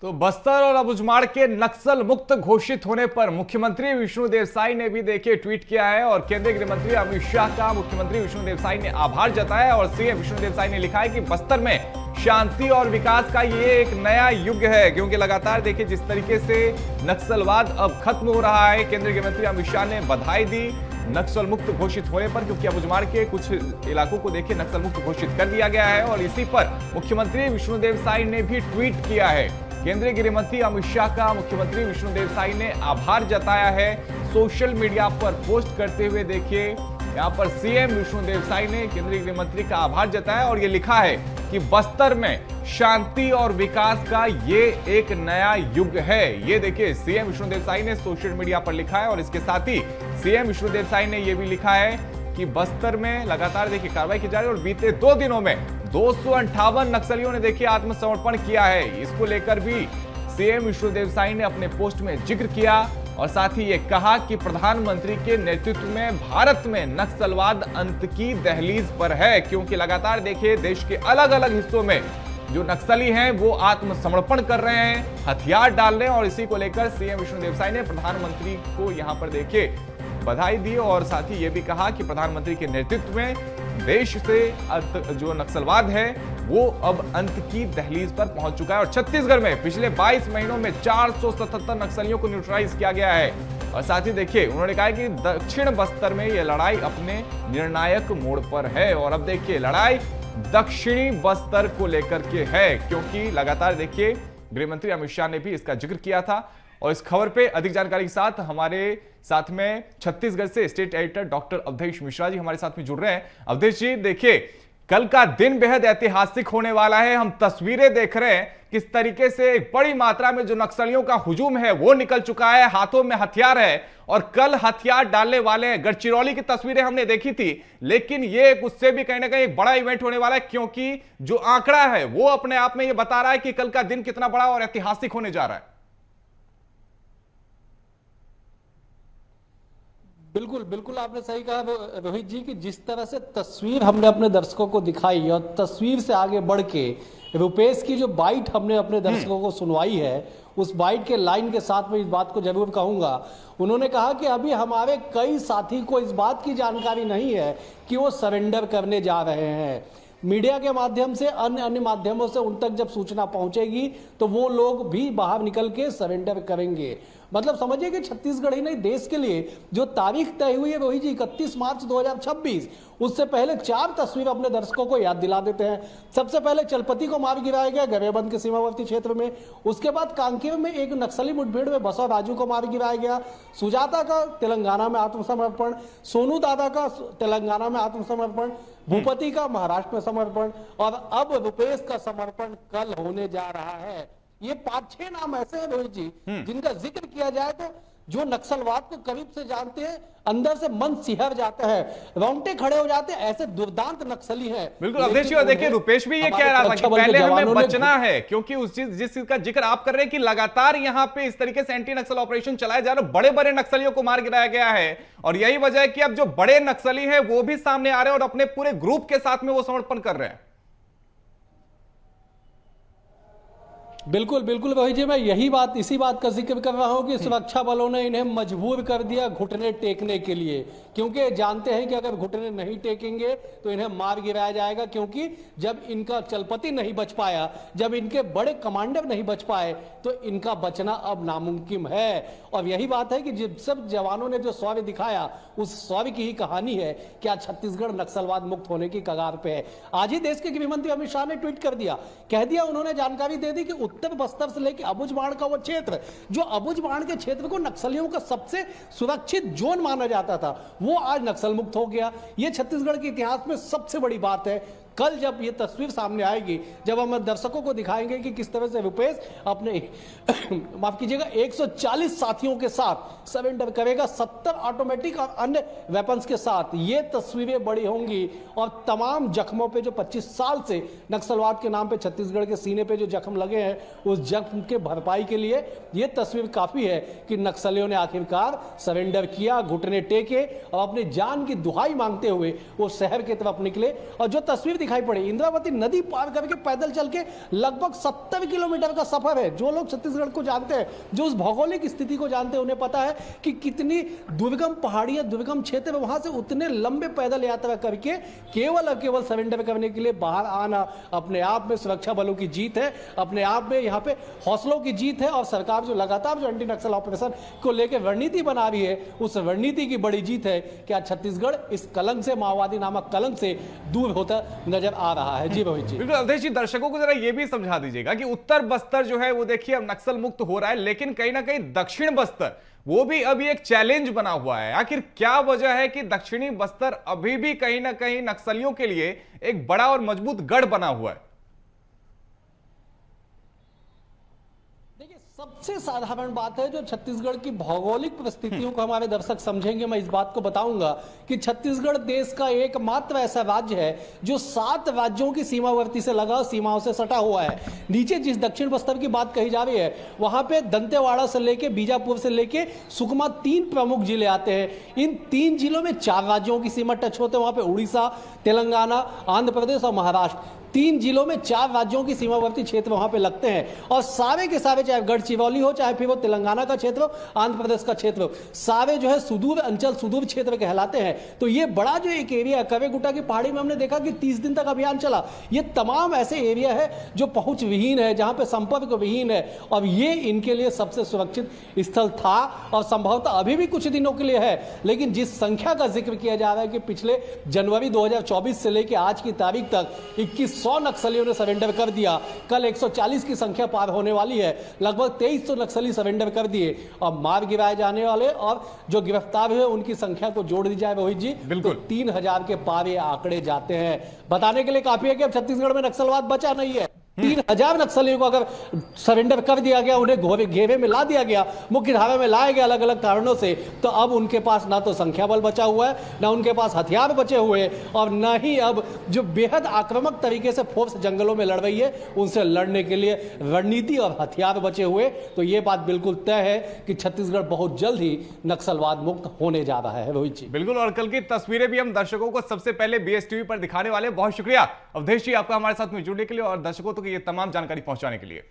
तो बस्तर और अबुझमाड़ के नक्सल मुक्त घोषित होने पर मुख्यमंत्री विष्णुदेव साई ने भी देखिए ट्वीट किया है और केंद्रीय गृह मंत्री अमित शाह का मुख्यमंत्री विष्णुदेव साई ने आभार जताया और सीएम विष्णुदेव साई ने लिखा है कि बस्तर में शांति और विकास का ये एक नया युग है, क्योंकि लगातार देखिए जिस तरीके से नक्सलवाद अब खत्म हो रहा है। केंद्रीय गृह मंत्री अमित शाह ने बधाई दी नक्सल मुक्त घोषित होने पर, क्योंकि अबुझमाड़ के कुछ इलाकों को देखिए नक्सल मुक्त घोषित कर दिया गया है और इसी पर मुख्यमंत्री विष्णुदेव साई ने भी ट्वीट किया है। केंद्रीय गृह मंत्री अमित शाह का मुख्यमंत्री विष्णुदेव साई ने आभार जताया है सोशल मीडिया पर पोस्ट करते हुए। देखिए यहां पर सीएम विष्णुदेव साई ने केंद्रीय गृह मंत्री का आभार जताया और ये लिखा है कि बस्तर में शांति और विकास का ये एक नया युग है। ये देखिए सीएम विष्णुदेव साई ने सोशल मीडिया पर लिखा है और इसके साथ ही सीएम विष्णुदेव साई ने यह भी लिखा है कि बस्तर में लगातार देखिए कार्रवाई की जा रही है और बीते 2 दिनों में 258 नक्सलियों ने देखिए आत्मसमर्पण किया है। इसको लेकर भी सीएम विष्णुदेव साई ने अपने पोस्ट में जिक्र किया और साथ ही ये कहा कि प्रधानमंत्री के नेतृत्व में भारत में नक्सलवाद अंत की दहलीज पर है, क्योंकि लगातार देखिए देश के अलग अलग हिस्सों में जो नक्सली हैं वो आत्मसमर्पण कर रहे हैं, हथियार डाल रहे हैं और इसी को लेकर सीएम विष्णुदेव साई ने प्रधानमंत्री को यहां पर देखिए बधाई दी और साथ ही ये भी कहा कि प्रधानमंत्री के नेतृत्व में देश से जो नक्सलवाद है वो अब अंत की दहलीज पर पहुंच चुका है और छत्तीसगढ़ में पिछले 22 महीनों में 477 नक्सलियों को न्यूट्रलाइज किया गया है। और साथ ही देखिए उन्होंने कहा कि दक्षिण बस्तर में यह लड़ाई अपने निर्णायक मोड़ पर है और अब देखिए लड़ाई दक्षिणी बस्तर को लेकर के है, क्योंकि लगातार देखिए गृह मंत्री अमित शाह ने भी इसका जिक्र किया था। और इस खबर पे अधिक जानकारी के साथ हमारे साथ में छत्तीसगढ़ से state editor doctor Awadhesh Mishra ji हमारे साथ में जुड़ रहे हैं। अवधेश जी देखिए कल का दिन बेहद ऐतिहासिक होने वाला है। हम तस्वीरें देख रहे हैं किस तरीके से एक बड़ी मात्रा में जो नक्सलियों का हुजूम है वो निकल चुका है, हाथों में हथियार है और कल हथियार डालने वाले हैं। गढ़चिरौली की तस्वीरें हमने देखी थी, लेकिन ये उससे भी कहीं ना कहीं एक बड़ा इवेंट होने वाला है, क्योंकि जो आंकड़ा है वो अपने आप में ये बता रहा है कि कल का दिन कितना बड़ा और ऐतिहासिक होने जा रहा है। बिल्कुल बिल्कुल आपने सही कहा रोहित जी कि जिस तरह से तस्वीर हमने अपने दर्शकों को दिखाई और तस्वीर से आगे बढ़ के रुपेश की जो बाइट हमने अपने दर्शकों को सुनवाई है, उस बाइट के लाइन के साथ मैं इस बात को जरूर कहूंगा। उन्होंने कहा कि अभी हमारे कई साथी को इस बात की जानकारी नहीं है कि वो सरेंडर करने जा रहे हैं। मीडिया के माध्यम से अन्य माध्यमों से उन तक जब सूचना पहुंचेगी तो वो लोग भी बाहर निकल के सरेंडर करेंगे। मतलब समझिए कि छत्तीसगढ़ ही नहीं देश के लिए जो तारीख तय हुई है रोहित जी 31 मार्च 2026, उससे पहले 4 तस्वीर अपने दर्शकों को याद दिला देते हैं। सबसे पहले चलपति को मार गिराया गया गरेबंद के सीमावर्ती क्षेत्र में। उसके बाद कांकेर में एक नक्सली मुठभेड़ में बसव राजू को मार गिराया गया। सुजाता का तेलंगाना में आत्मसमर्पण, सोनू दादा का तेलंगाना में आत्मसमर्पण, भूपति का महाराष्ट्र में समर्पण और अब रुपेश का समर्पण कल होने जा रहा है। ये 5-6 नाम ऐसे हैं रोहित जी जिनका जिक्र किया जाए तो जो नक्सलवाद को करीब से जानते हैं अंदर से मन सिहर जाता है, रोंगटे खड़े हो जाते हैं। ऐसे दुर्दांत नक्सली हैं। बिल्कुल अवधेश जी, देखिए रुपेश भी ये कह रहा था कि पहले हमें बचना है, क्योंकि उस चीज जिस चीज का जिक्र आप कर रहे हैं कि लगातार यहाँ पे इस तरीके से एंटी नक्सल ऑपरेशन चलाए जा रहे, बड़े बड़े नक्सलियों को मार गिराया गया है और यही वजह है कि अब जो बड़े नक्सली है वो भी सामने आ रहे हैं और अपने पूरे ग्रुप के साथ में वो समर्पण कर रहे हैं। बिल्कुल बिल्कुल रोहित जी, मैं इसी बात का जिक्र कर रहा हूं कि सुरक्षा बलों ने इन्हें मजबूर कर दिया घुटने टेकने के लिए, क्योंकि जानते हैं कि अगर घुटने नहीं टेकेंगे तो इन्हें मार गिराया जाएगा। क्योंकि जब इनका चलपति नहीं बच पाया, जब इनके बड़े कमांडर नहीं बच पाए तो इनका बचना अब नामुमकिन है। और यही बात है कि जिन सब जवानों ने जो शौर्य दिखाया उस शौर्य की ही कहानी है कि आज छत्तीसगढ़ नक्सलवाद मुक्त होने की कगार पे है। आज ही देश के गृह मंत्री अमित शाह ने ट्वीट कर दिया, कह दिया, उन्होंने जानकारी दे दी कि उत्तर बस्तर से लेकर अबुझमाड़ का वो क्षेत्र, जो अबुझमाड़ के क्षेत्र को नक्सलियों का सबसे सुरक्षित जोन माना जाता था, वो आज नक्सल मुक्त हो गया। ये छत्तीसगढ़ के इतिहास में सबसे बड़ी बात है। कल जब ये तस्वीर सामने आएगी, जब हम दर्शकों को दिखाएंगे कि किस तरह से रुपेश अपने माफ कीजिएगा 140 साथियों के साथ सरेंडर करेगा 70 ऑटोमेटिक और अन्य वेपन्स के साथ, ये तस्वीरें बड़ी होंगी और तमाम जख्मों पे जो 25 साल से नक्सलवाद के नाम पे छत्तीसगढ़ के सीने पे जो जख्म लगे हैं उस जख्म के भरपाई के लिए ये तस्वीर काफी है कि नक्सलियों ने आखिरकार सरेंडर किया, घुटने टेके और अपनी जान की दुहाई मांगते हुए वो शहर की तरफ निकले। और जो तस्वीर दिखाई पड़े। इंद्रावती नदी पार करके पैदल चल के लगभग 70 किलोमीटर का सफर है। जो लोग छत्तीसगढ़ को जानते हैं, जो उस भौगोलिक स्थिति को जानते हैं, उन्हें पता है कि कितनी दुर्गम पहाड़ियां, दुर्गम क्षेत्र है, वहां से उतने लंबे पैदल यात्रा करके केवल और केवल सरेंडर करने के लिए बाहर आना अपने आप में सुरक्षा बलों की जीत है, अपने आप में यहाँ पे हौसलों की जीत है। और सरकार जो लगातार जो एंटी नक्सल ऑपरेशन को लेकर रणनीति बना रही है, उस रणनीति की बड़ी जीत है कि आज छत्तीसगढ़ इस कलंक से, माओवादी नामक कलंक से दूर होता नजर आ रहा है। जी रोहित जी। बिल्कुल अवधेश जी, दर्शकों को जरा ये भी समझा दीजिएगा कि उत्तर बस्तर जो है वो देखिए अब नक्सल मुक्त हो रहा है, लेकिन कहीं ना कहीं दक्षिण बस्तर वो भी अभी एक चैलेंज बना हुआ है। आखिर क्या वजह है कि दक्षिणी बस्तर अभी भी कहीं ना कहीं नक्सलियों के लिए एक बड़ा और मजबूत गढ़ बना हुआ है? सबसे साधारण बात है, जो छत्तीसगढ़ की भौगोलिक परिस्थितियों को हमारे दर्शक समझेंगे, मैं इस बात को बताऊंगा कि छत्तीसगढ़ देश का एकमात्र ऐसा राज्य है जो 7 राज्यों की सीमावर्ती से लगा, सीमाओं से सटा हुआ है। नीचे जिस दक्षिण बस्तर की बात कही जा रही है, वहां पे दंतेवाड़ा से लेके बीजापुर से लेके सुकमा 3 प्रमुख जिले आते हैं। इन 3 जिलों में 4 राज्यों की सीमा टच होते हैं। वहां पे उड़ीसा, तेलंगाना, आंध्र प्रदेश और महाराष्ट्र, 3 जिलों में 4 राज्यों की सीमावर्ती क्षेत्र वहां पे लगते हैं। और सारे के सारे, चाहे गढ़चिरौली हो, चाहे फिर वो तेलंगाना का क्षेत्र हो, आंध्र प्रदेश का क्षेत्र हो, सारे जो है सुदूर अंचल, सुदूर क्षेत्र कहलाते हैं। तो ये बड़ा जो एक एरिया है, कवेगुटा की पहाड़ी में हमने देखा कि 30 दिन तक अभियान चला। ये तमाम ऐसे एरिया है जो पहुंच विहीन है, जहां पे संपर्क विहीन है, और ये इनके लिए सबसे सुरक्षित स्थल था और संभवतः अभी भी कुछ दिनों के लिए है। लेकिन जिस संख्या का जिक्र किया जा रहा है कि पिछले जनवरी 2024 से लेकर आज की तारीख तक 2100 नक्सलियों ने सरेंडर कर दिया। कल 140 की संख्या पार होने वाली है। लगभग 2300 नक्सली सरेंडर कर दिए और मार गिराए जाने वाले और जो गिरफ्तार हुए उनकी संख्या को जोड़ दी जाए रोहित जी, बिल्कुल, तो 3000 के पार ये आंकड़े जाते हैं। बताने के लिए काफी है कि अब छत्तीसगढ़ में नक्सलवाद बचा नहीं है। 3000 नक्सलियों को अगर सरेंडर कर दिया गया, उन्हें घेरे में ला दिया गया, मुख्य धारा में लाए गए अलग अलग कारणों से, तो अब उनके पास ना तो संख्या बल बचा हुआ है, ना उनके पास हथियार बचे हुए हैं, और ना ही अब जो बेहद आक्रामक तरीके से फोर्स जंगलों में लड़ रही है, उनसे लड़ने के लिए रणनीति और हथियार बचे हुए। तो ये बात बिल्कुल तय है कि छत्तीसगढ़ बहुत जल्द ही नक्सलवाद मुक्त होने जा रहा है रोहित जी। बिल्कुल, और कल की तस्वीरें भी हम दर्शकों को सबसे पहले BSTV पर दिखाने वाले हैं। बहुत शुक्रिया अवधेश जी आपका हमारे साथ में जुड़ने के लिए और दर्शकों तक ये तमाम जानकारी पहुंचाने के लिए।